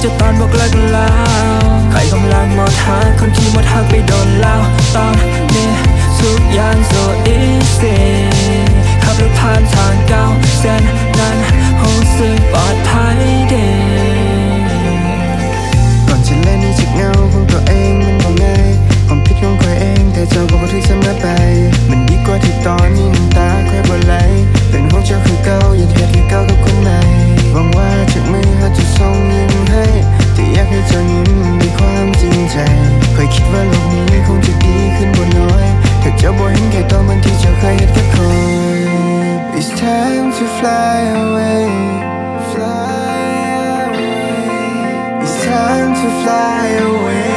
จะตอนบอกเลิกแล้วใครกำลังมองหาคนที่หมดหักไปโดนแล้วตอนนี้ทุกอย่าง so easy ขับรถผ่านทางเก่าเส้นนั้นรู้สึกปลอดภัยดีก่อนจะเล่นนี่จากเงาของตัวเองมันบอกง่ายความผิดของใครเองแต่เจ้าก็บ่ถือเสมอไปมันดีกว่าที่ตอนนี้น้ำตาใครบ่ไหลเป็นห่วงเจ้าคือเก่าอย่าเทียบคือเก่ากับคนใหม่หวังว่าจากมือเขาจะส่งยิ้มให้แต่อยากให้เจ้ายิ้มมีความจริงใจเคยคิดว่าโลกนี้คงจะดีขึ้นบ่น้อยถ้าเจ้าบ่เห็นแค่ตอนมันที่เจ้าเคยเห็นกับคอย It's time to fly away It's time to fly away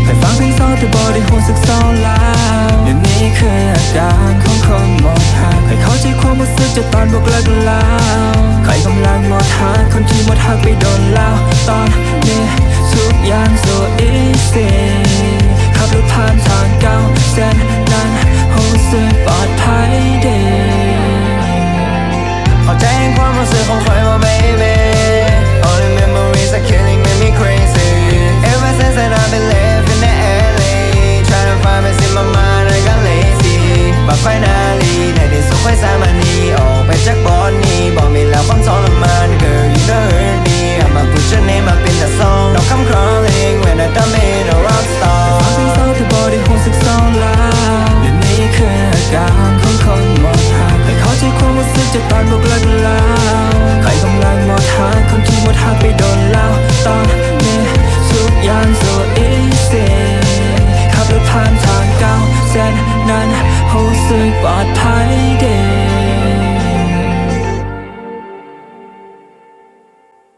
เคยฟังเพลงเศร้าแต่บ่ได้รู้สึกเศร้าแล้วเดี๋ยวนี้คืออาการของคนหมดหักเคยเข้าใจความรู้สึกจากตอนบอกเลิกแล้วใครกำลังมองหาคนที่หมดหักไปโดนแล้วตอนนี้ทุกอย่าง so easy ขับรถผ่านทางเก่าเส้นนั้นรู้สึกปลอดภัยดีเข้าใจความรู้สึกของใครว่า baby All the memories are killing me crazy Ever since that I've been left in the alley Trying to find peace in my mind I got lazy But finally ในที่สุดค่อยสามารถหนีออกไปจากบอนนี้บอกมีแล้วความทรมาน Girl you know hurt me I'ma put your name up in the song Now come crawling when I done made a rock star ฟังเพลงเศร้าแต่บ่ได้รู้สึกเศร้าแล้วเดี๋ยวนี้คืออาการของคนหมดหักเคยเข้าใจความรู้สึกจากตอนบอกเลิกแล้วใครกำลังมองหาคนที่หมดหักไปโดนแล้วตอนนี้ทุกอย่าง so easy ขับรถผ่านทางเก่าเส้นนั้นรู้สึกปลอดภัยดี